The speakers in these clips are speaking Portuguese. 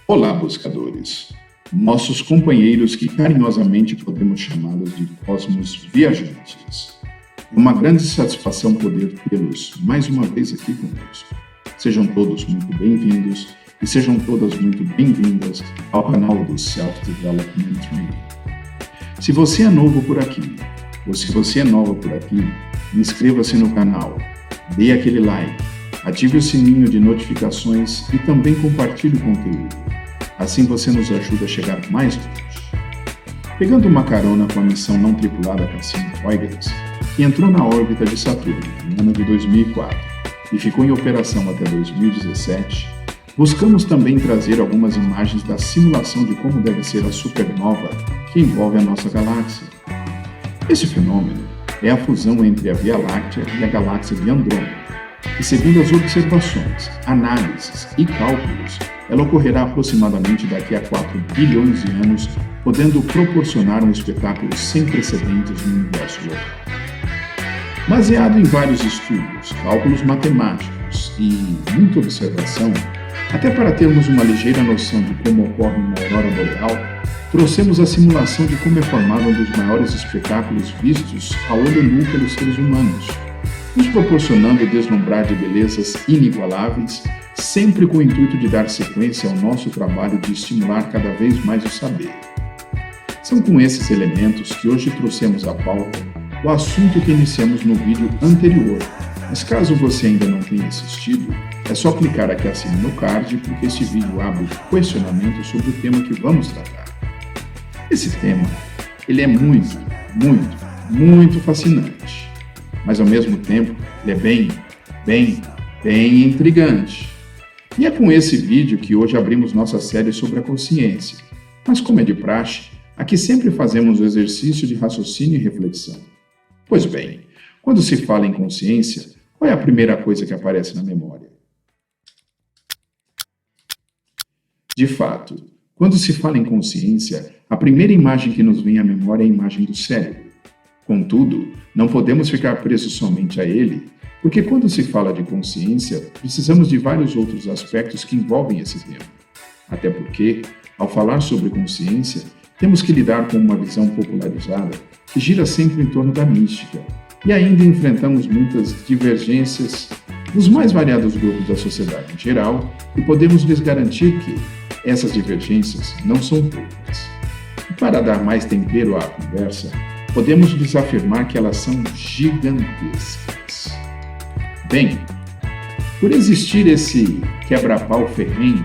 Olá, buscadores! Nossos companheiros que carinhosamente podemos chamá-los de cosmos viajantes. É uma grande satisfação poder tê-los mais uma vez aqui conosco. Sejam todos muito bem-vindos e sejam todas muito bem-vindas ao canal do Self-Development Training. Se você é novo por aqui, ou se você é nova por aqui, inscreva-se no canal, dê aquele like, ative o sininho de notificações e também compartilhe o conteúdo. Assim você nos ajuda a chegar mais longe. Pegando uma carona com a missão não tripulada Cassini-Huygens, que entrou na órbita de Saturno no ano de 2004 e ficou em operação até 2017, buscamos também trazer algumas imagens da simulação de como deve ser a supernova que envolve a nossa galáxia. Esse fenômeno é a fusão entre a Via Láctea e a galáxia de Andrômeda, e segundo as observações, análises e cálculos, ela ocorrerá aproximadamente daqui a 4 bilhões de anos, podendo proporcionar um espetáculo sem precedentes no universo local. Baseado em vários estudos, cálculos matemáticos e muita observação, até para termos uma ligeira noção de como ocorre uma aurora boreal, trouxemos a simulação de como é formado um dos maiores espetáculos vistos a olho nu pelos seres humanos, nos proporcionando deslumbrar de belezas inigualáveis, sempre com o intuito de dar sequência ao nosso trabalho de estimular cada vez mais o saber. São com esses elementos que hoje trouxemos à pauta o assunto que iniciamos no vídeo anterior, mas caso você ainda não tenha assistido, é só clicar aqui acima no card, porque este vídeo abre questionamento sobre o tema que vamos tratar. Esse tema, ele é muito fascinante, mas ao mesmo tempo ele é bem intrigante. E é com esse vídeo que hoje abrimos nossa série sobre a consciência, mas como é de praxe, aqui sempre fazemos o exercício de raciocínio e reflexão. Pois bem, quando se fala em consciência, qual é a primeira coisa que aparece na memória? De fato, quando se fala em consciência, a primeira imagem que nos vem à memória é a imagem do cérebro. Contudo, não podemos ficar presos somente a ele, porque quando se fala de consciência, precisamos de vários outros aspectos que envolvem esse tema. Até porque, ao falar sobre consciência, temos que lidar com uma visão popularizada que gira sempre em torno da mística, e ainda enfrentamos muitas divergências nos mais variados grupos da sociedade em geral, e podemos lhes garantir que essas divergências não são poucas. E para dar mais tempero à conversa, podemos lhes afirmar que elas são gigantescas. Bem, por existir esse quebra-pau ferrenho,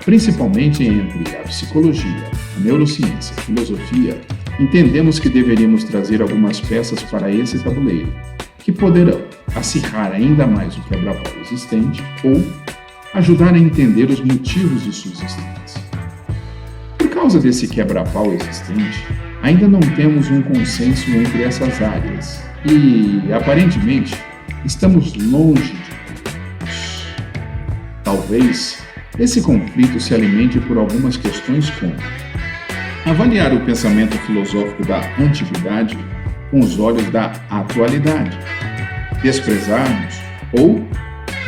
principalmente entre a psicologia, a neurociência e a filosofia, entendemos que deveríamos trazer algumas peças para esse tabuleiro, que poderão acirrar ainda mais o quebra-pau existente ou ajudar a entender os motivos de sua existência. Por causa desse quebra-pau existente, ainda não temos um consenso entre essas áreas e, aparentemente, estamos longe de todos. Talvez esse conflito se alimente por algumas questões como avaliar o pensamento filosófico da antiguidade com os olhos da atualidade, desprezarmos ou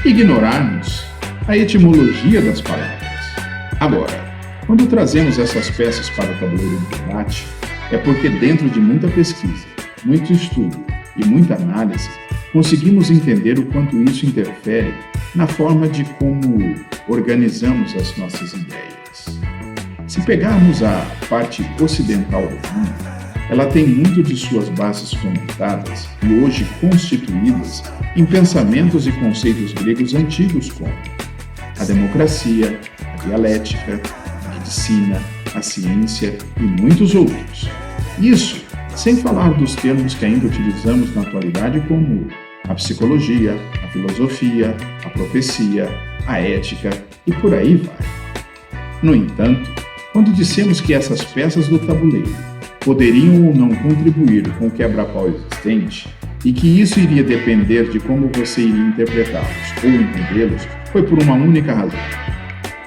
ignorarmos a etimologia das palavras. Agora, quando trazemos essas peças para o tabuleiro de debate, é porque dentro de muita pesquisa, muito estudo e muita análise, conseguimos entender o quanto isso interfere na forma de como organizamos as nossas ideias. Se pegarmos a parte ocidental do mundo, ela tem muito de suas bases fomentadas e hoje constituídas em pensamentos e conceitos gregos antigos como a democracia, a dialética, a medicina, a ciência e muitos outros. Isso sem falar dos termos que ainda utilizamos na atualidade como a psicologia, a filosofia, a profecia, a ética e por aí vai. No entanto, quando dissemos que essas peças do tabuleiro poderiam ou não contribuir com o quebra-pau existente e que isso iria depender de como você iria interpretá-los ou entendê-los, foi por uma única razão.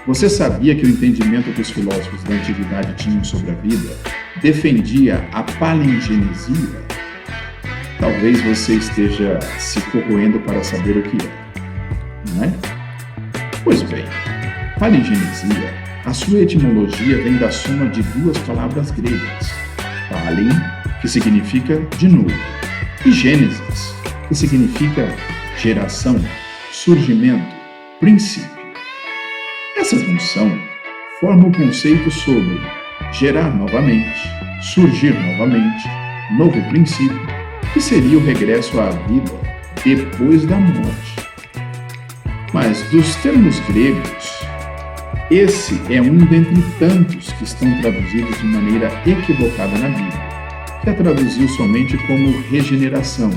Você sabia que o entendimento que os filósofos da antiguidade tinham sobre a vida defendia a palingenesia? Talvez você esteja se corroendo para saber o que é, não é? Pois bem, palingenesia A sua etimologia vem da soma de duas palavras gregas, palin, que significa de novo, e gênesis, que significa geração, surgimento, princípio. Essa junção forma o conceito sobre gerar novamente, surgir novamente, novo princípio, que seria o regresso à vida depois da morte. Mas dos termos gregos, esse é um dentre tantos que estão traduzidos de maneira equivocada na Bíblia, que a traduziu somente como regeneração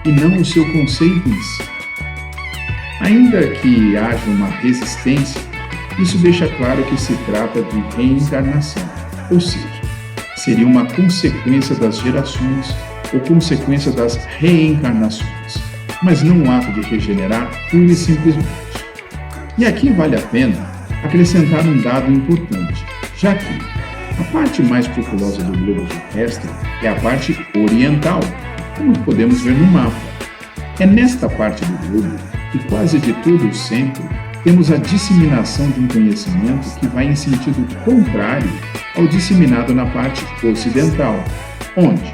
e não o seu conceito em si. Ainda que haja uma resistência, isso deixa claro que se trata de reencarnação, ou seja, seria uma consequência das gerações ou consequência das reencarnações, mas não um ato de regenerar pura e simplesmente. E aqui vale a pena acrescentar um dado importante, já que a parte mais populosa do globo terrestre é a parte oriental, como podemos ver no mapa. É nesta parte do globo que quase de tudo sempre temos a disseminação de um conhecimento que vai em sentido contrário ao disseminado na parte ocidental, onde,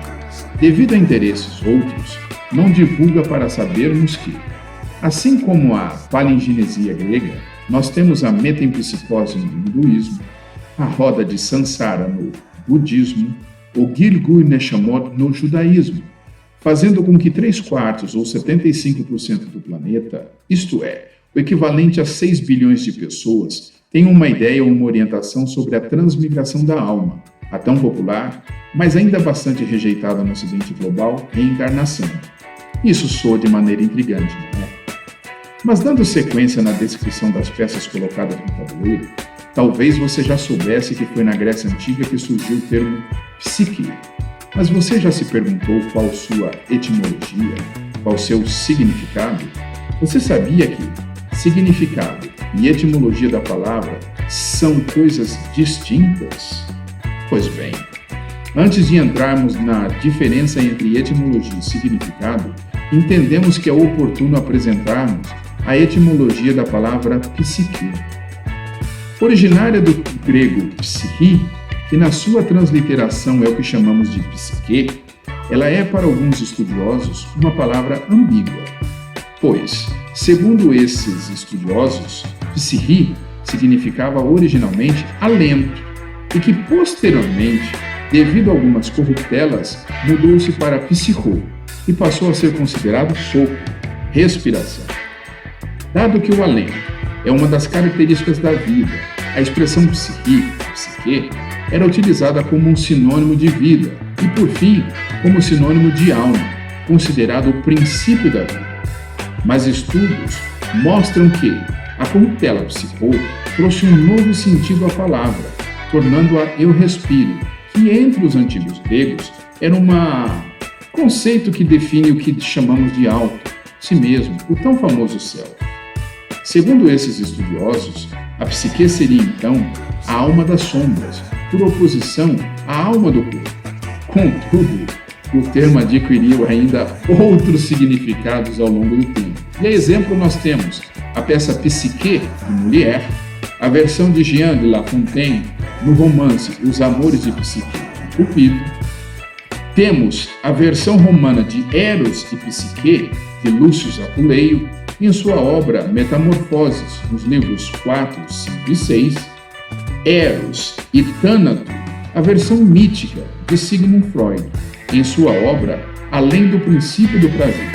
devido a interesses outros, não divulga para sabermos que, assim como a palingenesia grega, nós temos a metempsicose no hinduísmo, a roda de Sansara no budismo, o Gilgul Neshamot no judaísmo, fazendo com que 3/4 ou 75% do planeta, isto é, o equivalente a 6 bilhões de pessoas, tenham uma ideia ou uma orientação sobre a transmigração da alma, a tão popular, mas ainda bastante rejeitada no ocidente global, reencarnação. Isso soa de maneira intrigante, não é? Mas dando sequência na descrição das peças colocadas no tabuleiro, talvez você já soubesse que foi na Grécia Antiga que surgiu o termo psique. Mas você já se perguntou qual sua etimologia, qual seu significado? Você sabia que significado e etimologia da palavra são coisas distintas? Pois bem, antes de entrarmos na diferença entre etimologia e significado, entendemos que é oportuno apresentarmos a etimologia da palavra psique. Originária do grego psique, que na sua transliteração é o que chamamos de psique, ela é para alguns estudiosos uma palavra ambígua, pois, segundo esses estudiosos, psique significava originalmente alento e que posteriormente, devido a algumas corruptelas, mudou-se para psico e passou a ser considerado sopro, respiração. Dado que o alento é uma das características da vida, a expressão psique era utilizada como um sinônimo de vida e, por fim, como sinônimo de alma, considerado o princípio da vida. Mas estudos mostram que a corruptela psico trouxe um novo sentido à palavra, tornando-a eu respiro, que entre os antigos gregos era um conceito que define o que chamamos de auto, si mesmo, o tão famoso self. Segundo esses estudiosos, a psique seria então a alma das sombras, por oposição à alma do corpo. Contudo, o termo adquiriu ainda outros significados ao longo do tempo. E a exemplo nós temos a peça Psique, de Molière, a versão de Jean de La Fontaine no romance Os Amores de Psique, de Cupido. Temos a versão romana de Eros e Psique, de Lúcio Apuleio, em sua obra Metamorfoses, nos livros 4, 5 e 6, Eros e Thânato, a versão mítica de Sigmund Freud, em sua obra Além do Princípio do Prazer.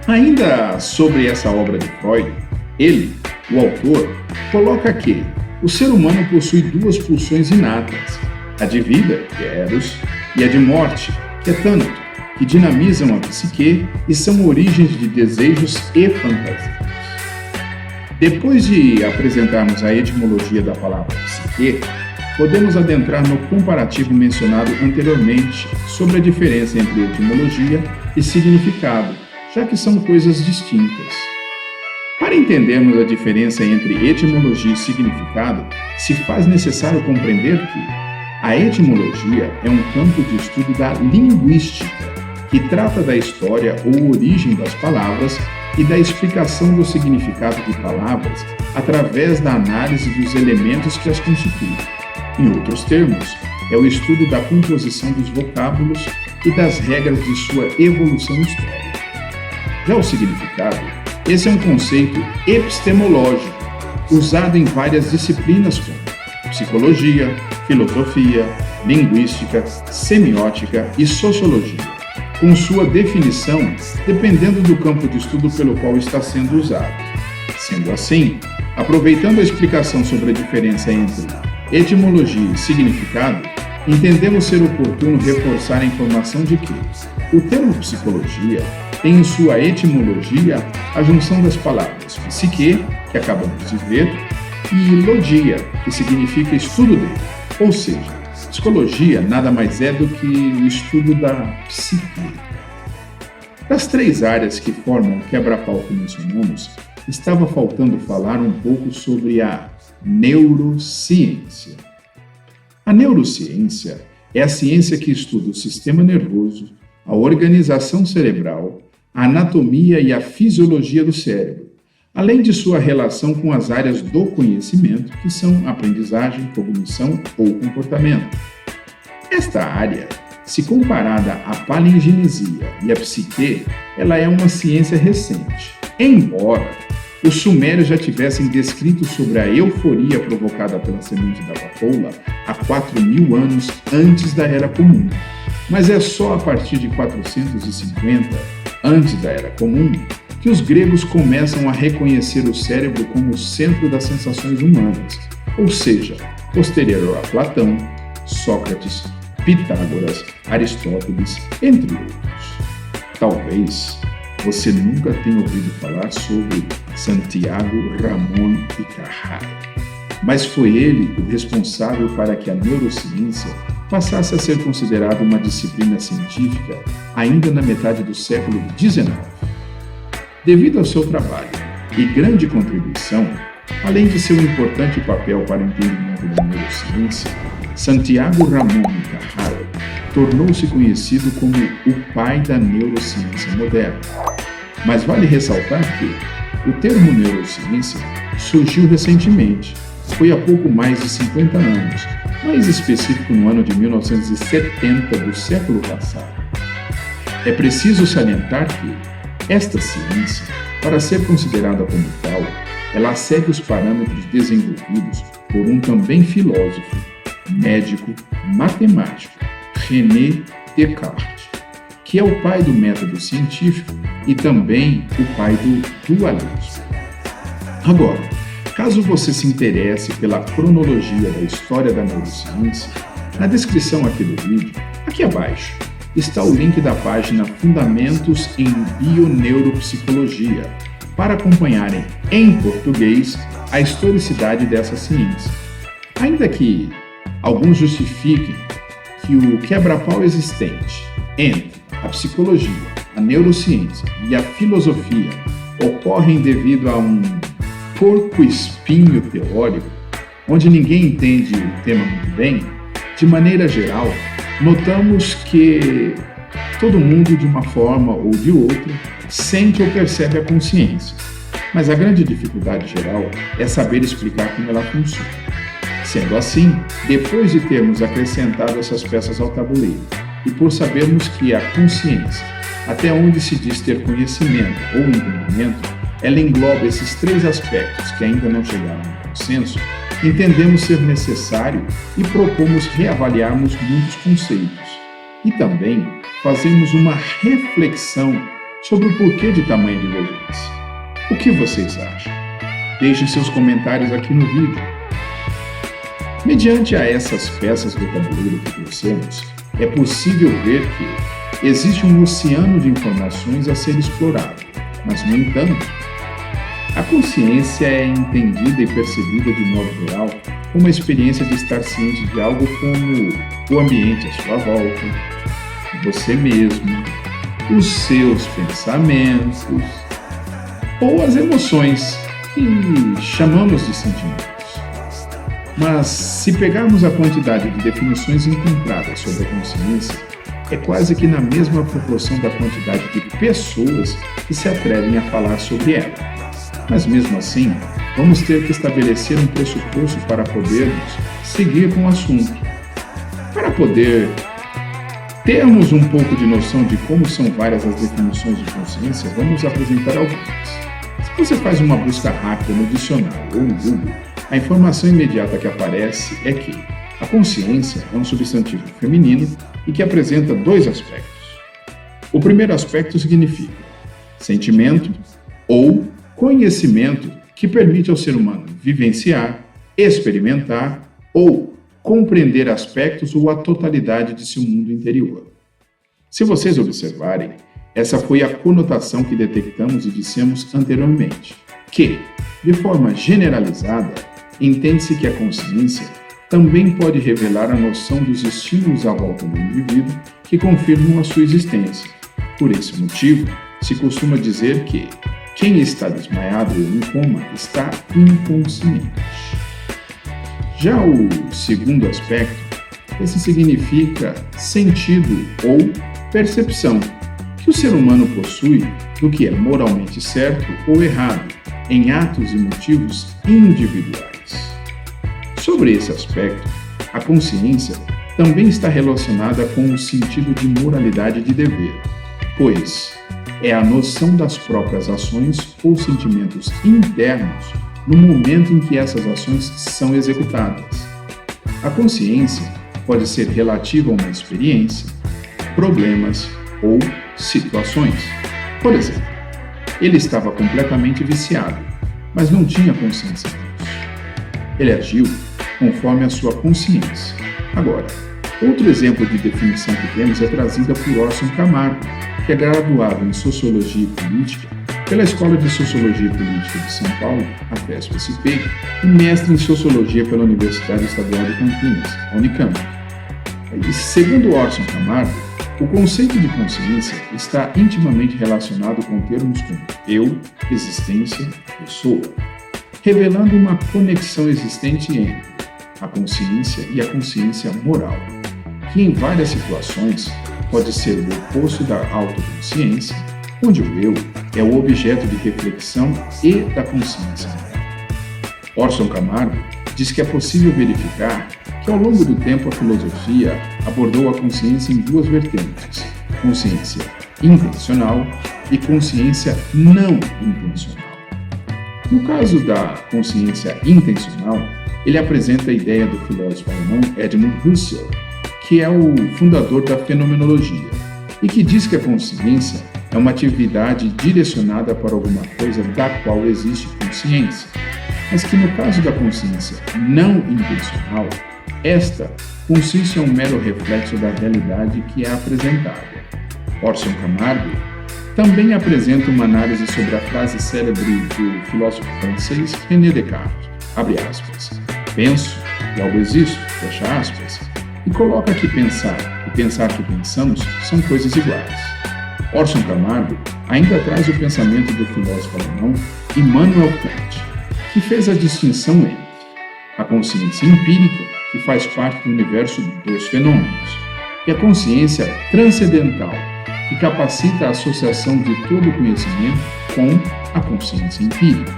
Ainda sobre essa obra de Freud, ele, o autor, coloca que o ser humano possui duas pulsões inatas, a de vida, que é Eros, e a de morte, que é Thânato, que dinamizam a psique e são origens de desejos e fantasias. Depois de apresentarmos a etimologia da palavra psique, podemos adentrar no comparativo mencionado anteriormente sobre a diferença entre etimologia e significado, já que são coisas distintas. Para entendermos a diferença entre etimologia e significado, se faz necessário compreender que a etimologia é um campo de estudo da linguística, que trata da história ou origem das palavras e da explicação do significado de palavras através da análise dos elementos que as constituem. Em outros termos, é o estudo da composição dos vocábulos e das regras de sua evolução histórica. Já o significado, esse é um conceito epistemológico, usado em várias disciplinas como psicologia, filosofia, linguística, semiótica e sociologia, com sua definição dependendo do campo de estudo pelo qual está sendo usado. Sendo assim, aproveitando a explicação sobre a diferença entre etimologia e significado, entendemos ser oportuno reforçar a informação de que o termo psicologia tem em sua etimologia a junção das palavras psique, que acabamos de ver, e logia, que significa estudo dele, ou seja, psicologia nada mais é do que o estudo da psique. Das três áreas que formam o quebra-pau que mencionamos, estava faltando falar um pouco sobre a neurociência. A neurociência é a ciência que estuda o sistema nervoso, a organização cerebral, a anatomia e a fisiologia do cérebro, além de sua relação com as áreas do conhecimento, que são aprendizagem, cognição ou comportamento. Esta área, se comparada à palingenesia e à psique, ela é uma ciência recente, embora os sumérios já tivessem descrito sobre a euforia provocada pela semente da papoula há 4.000 anos antes da Era Comum. Mas é só a partir de 450, antes da Era Comum, que os gregos começam a reconhecer o cérebro como o centro das sensações humanas, ou seja, posterior a Platão, Sócrates, Pitágoras, Aristóteles, entre outros. Talvez você nunca tenha ouvido falar sobre Santiago Ramón y Cajal, mas foi ele o responsável para que a neurociência passasse a ser considerada uma disciplina científica ainda na metade do século XIX. Devido ao seu trabalho e grande contribuição, além de seu importante papel para o entendimento da neurociência, Santiago Ramón y Cajal tornou-se conhecido como o pai da neurociência moderna. Mas vale ressaltar que o termo neurociência surgiu recentemente, foi há pouco mais de 50 anos, mais específico no ano de 1970 do século passado. É preciso salientar que esta ciência, para ser considerada como tal, ela segue os parâmetros desenvolvidos por um também filósofo, médico, matemático, René Descartes, que é o pai do método científico e também o pai do dualismo. Agora, caso você se interesse pela cronologia da história da neurociência, na descrição aqui do vídeo, aqui abaixo, está o link da página Fundamentos em Bioneuropsicologia, para acompanharem em português a historicidade dessa ciência. Ainda que alguns justifiquem que o quebra-pau existente entre a psicologia, a neurociência e a filosofia ocorrem devido a um porco-espinho teórico, onde ninguém entende o tema muito bem, de maneira geral, notamos que todo mundo, de uma forma ou de outra, sente ou percebe a consciência, mas a grande dificuldade geral é saber explicar como ela funciona. Sendo assim, depois de termos acrescentado essas peças ao tabuleiro e por sabermos que a consciência, até onde se diz ter conhecimento ou entendimento, ela engloba esses três aspectos que ainda não chegaram ao consenso, entendemos ser necessário e propomos reavaliarmos muitos conceitos e também fazemos uma reflexão sobre o porquê de tamanha divergência. O que vocês acham? Deixem seus comentários aqui no vídeo. Mediante a essas peças do tabuleiro que trouxemos, é possível ver que existe um oceano de informações a ser explorado, mas, no entanto, a consciência é entendida e percebida de modo geral como a experiência de estar ciente de algo como o ambiente à sua volta, você mesmo, os seus pensamentos ou as emoções que chamamos de sentimentos. Mas, se pegarmos a quantidade de definições encontradas sobre a consciência, é quase que na mesma proporção da quantidade de pessoas que se atrevem a falar sobre ela. Mas mesmo assim, vamos ter que estabelecer um pressuposto para podermos seguir com o assunto. Para poder termos um pouco de noção de como são várias as definições de consciência, vamos apresentar algumas. Se você faz uma busca rápida no dicionário ou no Google, a informação imediata que aparece é que a consciência é um substantivo feminino e que apresenta dois aspectos. O primeiro aspecto significa sentimento ou conhecimento que permite ao ser humano vivenciar, experimentar ou compreender aspectos ou a totalidade de seu mundo interior. Se vocês observarem, essa foi a conotação que detectamos e dissemos anteriormente, que, de forma generalizada, entende-se que a consciência também pode revelar a noção dos estímulos à volta do indivíduo que confirmam a sua existência. Por esse motivo, se costuma dizer que quem está desmaiado ou em coma está inconsciente. Já o segundo aspecto, esse significa sentido ou percepção que o ser humano possui do que é moralmente certo ou errado em atos e motivos individuais. Sobre esse aspecto, a consciência também está relacionada com o sentido de moralidade de dever, pois é a noção das próprias ações ou sentimentos internos no momento em que essas ações são executadas. A consciência pode ser relativa a uma experiência, problemas ou situações. Por exemplo, ele estava completamente viciado, mas não tinha consciência disso. Ele agiu conforme a sua consciência. Agora, outro exemplo de definição que temos é trazida por Orson Camargo, que é graduado em Sociologia e Política pela Escola de Sociologia e Política de São Paulo, a FESP-SP, e mestre em Sociologia pela Universidade Estadual de Campinas, a Unicamp. E, segundo Orson Camargo, o conceito de consciência está intimamente relacionado com termos como eu, existência, pessoa, revelando uma conexão existente entre a consciência e a consciência moral, que em várias situações pode ser o oposto da autoconsciência, onde o eu é o objeto de reflexão e da consciência. Orson Camargo diz que é possível verificar que ao longo do tempo a filosofia abordou a consciência em duas vertentes, consciência intencional e consciência não intencional. No caso da consciência intencional, ele apresenta a ideia do filósofo alemão Edmund Husserl, que é o fundador da fenomenologia, e que diz que a consciência é uma atividade direcionada para alguma coisa da qual existe consciência, mas que no caso da consciência não intencional, esta consiste em um mero reflexo da realidade que é apresentada. Orson Camargo também apresenta uma análise sobre a frase célebre do filósofo francês René Descartes, abre aspas, penso, logo existo, fecha aspas, e coloca que pensar e pensar que pensamos são coisas iguais. Orson Camargo ainda traz o pensamento do filósofo alemão Immanuel Kant, que fez a distinção entre a consciência empírica, que faz parte do universo dos fenômenos, e a consciência transcendental, que capacita a associação de todo o conhecimento com a consciência empírica.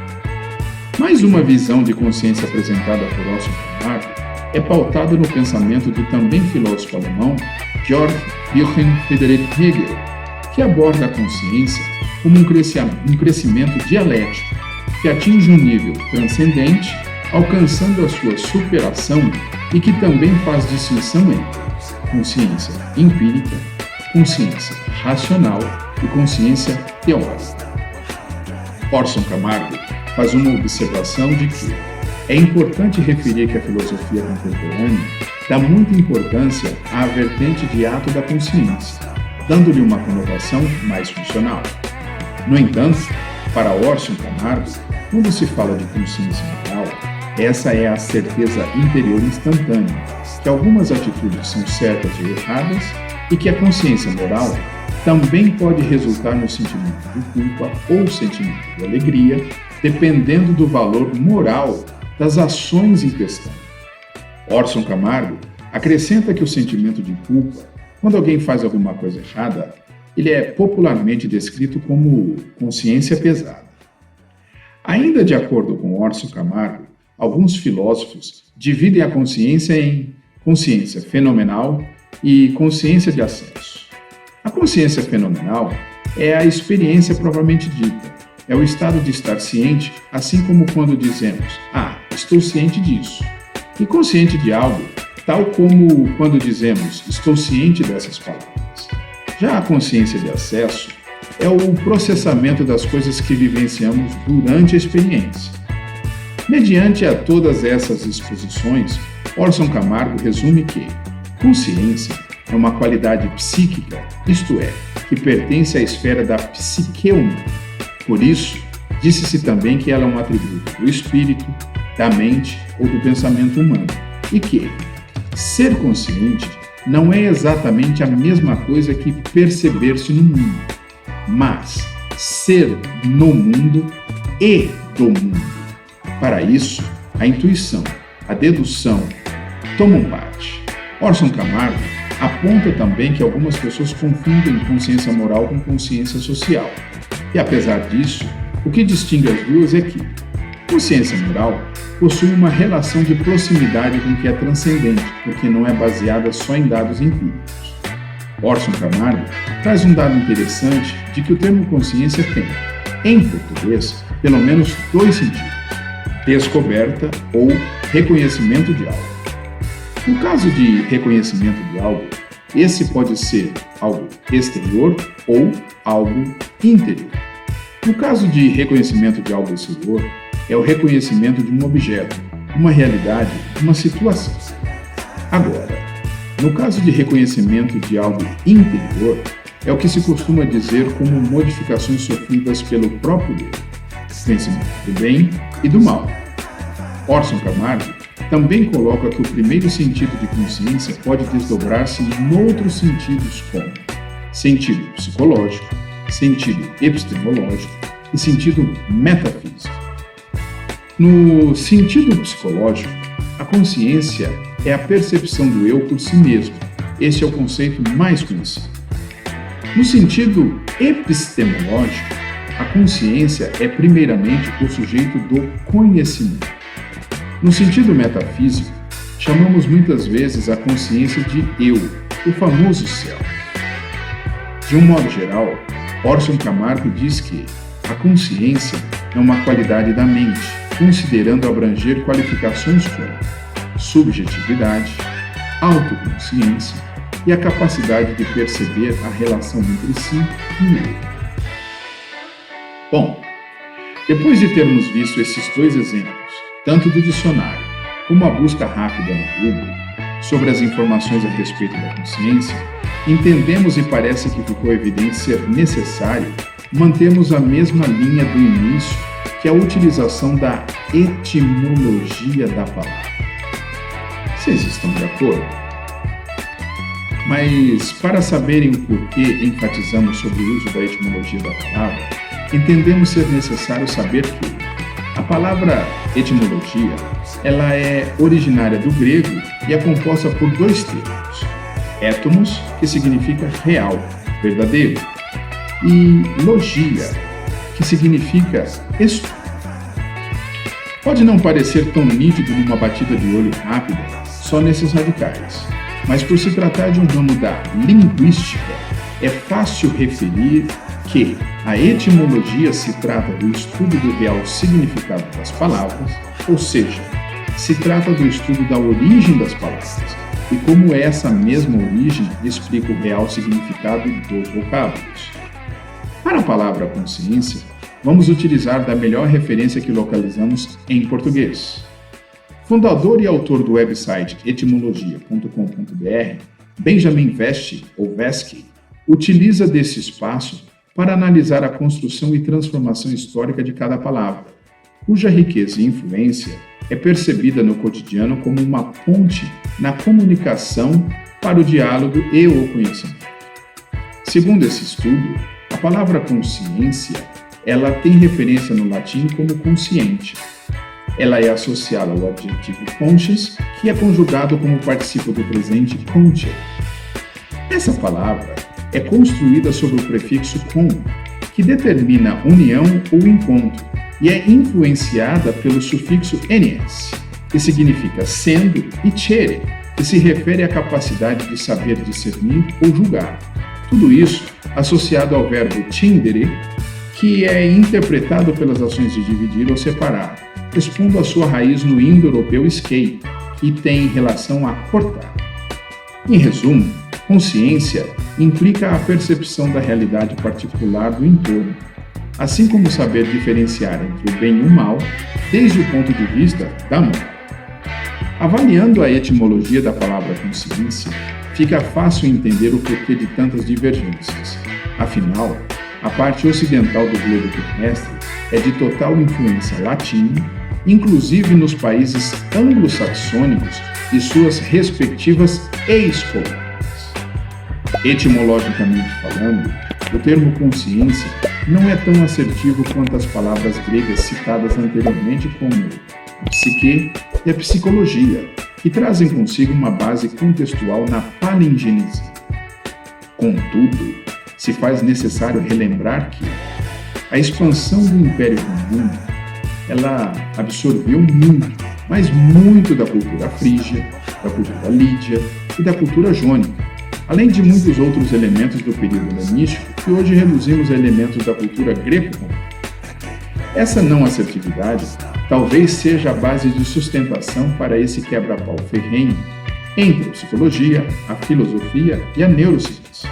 Mais uma visão de consciência apresentada por Orson Camargo é pautada no pensamento do também filósofo alemão Georg Wilhelm Friedrich Hegel, que aborda a consciência como um crescimento dialético que atinge um nível transcendente, alcançando a sua superação e que também faz distinção entre consciência empírica, consciência racional e consciência teórica. Orson Camargo faz uma observação de que é importante referir que a filosofia contemporânea dá muita importância à vertente de ato da consciência, dando-lhe uma conotação mais funcional. No entanto, para Orson Camargo, quando se fala de consciência moral, essa é a certeza interior instantânea, que algumas atitudes são certas ou erradas e que a consciência moral também pode resultar no sentimento de culpa ou sentimento de alegria, dependendo do valor moral das ações em questão. Orson Camargo acrescenta que o sentimento de culpa, quando alguém faz alguma coisa errada, ele é popularmente descrito como consciência pesada. Ainda de acordo com Orson Camargo, alguns filósofos dividem a consciência em consciência fenomenal e consciência de acesso. A consciência fenomenal é a experiência propriamente dita, é o estado de estar ciente, assim como quando dizemos, estou ciente disso, e consciente de algo, tal como quando dizemos, estou ciente dessas palavras. Já a consciência de acesso é o processamento das coisas que vivenciamos durante a experiência. Mediante a todas essas exposições, Orson Camargo resume que consciência é uma qualidade psíquica, isto é, que pertence à esfera da psique humana. Por isso, disse-se também que ela é um atributo do espírito, da mente ou do pensamento humano, e que ser consciente não é exatamente a mesma coisa que perceber-se no mundo, mas ser no mundo e do mundo. Para isso, a intuição, a dedução tomam parte. Orson Camargo aponta também que algumas pessoas confundem consciência moral com consciência social. E apesar disso, o que distingue as duas é que consciência moral possui uma relação de proximidade com o que é transcendente, porque não é baseada só em dados empíricos. Orson Camargo traz um dado interessante de que o termo consciência tem, em português, pelo menos dois sentidos: descoberta ou reconhecimento de algo. No caso de reconhecimento de algo, esse pode ser algo exterior ou algo interior. No caso de reconhecimento de algo exterior, é o reconhecimento de um objeto, uma realidade, uma situação. Agora, no caso de reconhecimento de algo interior, é o que se costuma dizer como modificações sofridas pelo próprio eu, conhecimento do bem e do mal. Orson Camargo também coloca que o primeiro sentido de consciência pode desdobrar-se em outros sentidos como sentido psicológico, sentido epistemológico e sentido metafísico. No sentido psicológico, a consciência é a percepção do eu por si mesmo. Esse é o conceito mais conhecido. No sentido epistemológico, a consciência é primeiramente o sujeito do conhecimento. No sentido metafísico, chamamos muitas vezes a consciência de eu, o famoso self. De um modo geral, Orson Camargo diz que a consciência é uma qualidade da mente, considerando abranger qualificações como subjetividade, autoconsciência e a capacidade de perceber a relação entre si e o outro. Bom, depois de termos visto esses dois exemplos, tanto do dicionário como a busca rápida no Google sobre as informações a respeito da consciência, entendemos e parece que ficou evidente ser necessário mantermos a mesma linha do início, que é a utilização da etimologia da palavra. Vocês estão de acordo? Mas, para saberem o porquê enfatizamos sobre o uso da etimologia da palavra, entendemos ser necessário saber que a palavra etimologia, ela é originária do grego e é composta por dois termos: étomos, que significa real, verdadeiro, e logia, que significa estudo. Pode não parecer tão nítido numa batida de olho rápida, só nesses radicais, mas por se tratar de um ramo da linguística, é fácil referir que a etimologia se trata do estudo do real significado das palavras, ou seja, se trata do estudo da origem das palavras e como essa mesma origem explica o real significado dos vocábulos. Para a palavra consciência, vamos utilizar da melhor referência que localizamos em português. Fundador e autor do website etimologia.com.br, Benjamin Vesky, ou Vesky, utiliza desse espaço para analisar a construção e transformação histórica de cada palavra, cuja riqueza e influência é percebida no cotidiano como uma ponte na comunicação para o diálogo e o conhecimento. Segundo esse estudo, a palavra consciência, ela tem referência no latim como consciente. Ela é associada ao adjetivo consciens, que é conjugado como participo do presente consciere. Essa palavra é construída sobre o prefixo com, que determina união ou encontro, e é influenciada pelo sufixo "ns", que significa sendo, e "chere", que se refere à capacidade de saber discernir ou julgar. Tudo isso associado ao verbo "tindere", que é interpretado pelas ações de dividir ou separar, expondo a sua raiz no indo-europeu "skei", que tem relação a cortar. Em resumo, consciência implica a percepção da realidade particular do entorno, assim como saber diferenciar entre o bem e o mal, desde o ponto de vista da moral. Avaliando a etimologia da palavra consciência, fica fácil entender o porquê de tantas divergências. Afinal, a parte ocidental do globo terrestre é de total influência latina, inclusive nos países anglo-saxônicos e suas respectivas ex-colônias. Etimologicamente falando, o termo consciência não é tão assertivo quanto as palavras gregas citadas anteriormente, como a psique e a psicologia, que trazem consigo uma base contextual na palingênese. Contudo, se faz necessário relembrar que a expansão do Império Romano, ela absorveu muito, mas muito da cultura frígia, da cultura lídia e da cultura jônica, além de muitos outros elementos do período helenístico que hoje reduzimos a elementos da cultura greco-romana. Essa não assertividade talvez seja a base de sustentação para esse quebra-pau ferrenho entre a psicologia, a filosofia e a neurociência.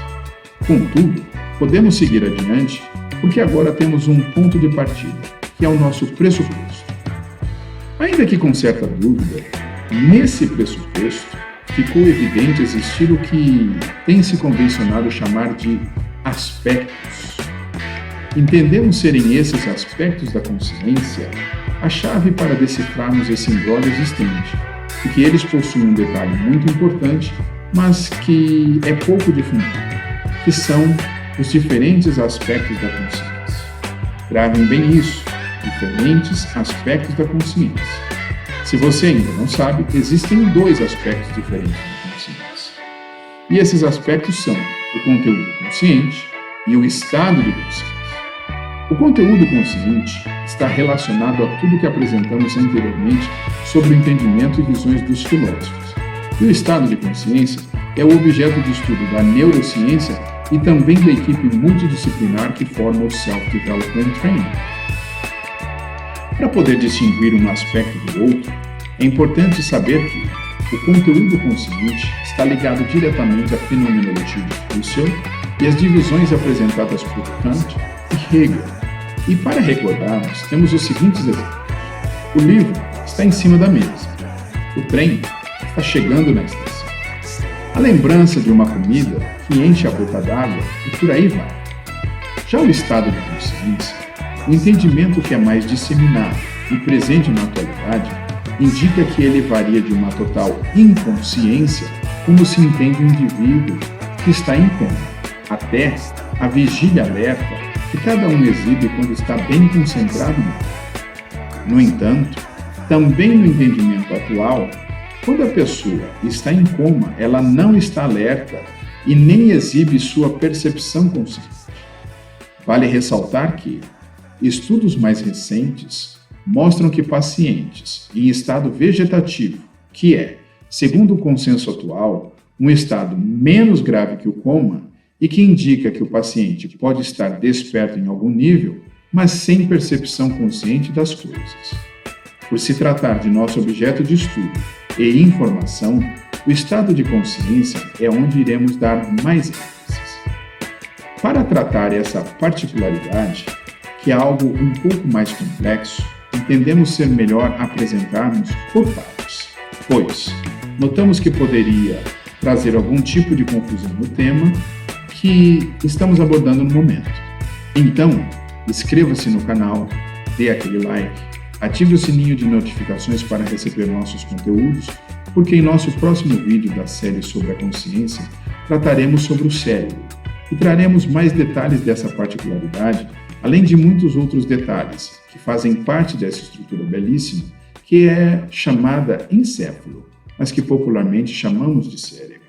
Contudo, podemos seguir adiante porque agora temos um ponto de partida, que é o nosso pressuposto. Ainda que com certa dúvida, nesse pressuposto ficou evidente existir o que tem se convencionado chamar de aspectos. Entendemos serem esses aspectos da consciência a chave para decifrarmos esse imbróglio existente, porque eles possuem um detalhe muito importante, mas que é pouco difundido, que são os diferentes aspectos da consciência. Gravem bem isso, diferentes aspectos da consciência. Se você ainda não sabe, existem dois aspectos diferentes da consciência. E esses aspectos são o conteúdo consciente e o estado de consciência. O conteúdo consciente está relacionado a tudo que apresentamos anteriormente sobre o entendimento e visões dos filósofos. E o estado de consciência é o objeto de estudo da neurociência e também da equipe multidisciplinar que forma o Self-Development Training. Para poder distinguir um aspecto do outro, é importante saber que o conteúdo consciente está ligado diretamente à fenomenologia de Husserl e às divisões apresentadas por Kant e Hegel. E para recordarmos, temos os seguintes exemplos. O livro está em cima da mesa. O trem está chegando na estação. A lembrança de uma comida que enche a boca d'água e por aí vai. Já o estado de consciência, o entendimento que é mais disseminado e presente na atualidade, indica que ele varia de uma total inconsciência, como se entende um indivíduo que está em coma, até a vigília alerta que cada um exibe quando está bem concentrado no. No entanto, também no entendimento atual, quando a pessoa está em coma, ela não está alerta e nem exibe sua percepção consciente. Vale ressaltar que estudos mais recentes mostram que pacientes em estado vegetativo, que é, segundo o consenso atual, um estado menos grave que o coma e que indica que o paciente pode estar desperto em algum nível, mas sem percepção consciente das coisas. Por se tratar de nosso objeto de estudo e informação, o estado de consciência é onde iremos dar mais ênfase. Para tratar essa particularidade, que é algo um pouco mais complexo, entendemos ser melhor apresentarmos por partes, pois notamos que poderia trazer algum tipo de confusão no tema que estamos abordando no momento. Então, inscreva-se no canal, dê aquele like, ative o sininho de notificações para receber nossos conteúdos, porque em nosso próximo vídeo da série sobre a consciência, trataremos sobre o cérebro e traremos mais detalhes dessa particularidade, além de muitos outros detalhes que fazem parte dessa estrutura belíssima, que é chamada encéfalo, mas que popularmente chamamos de cérebro.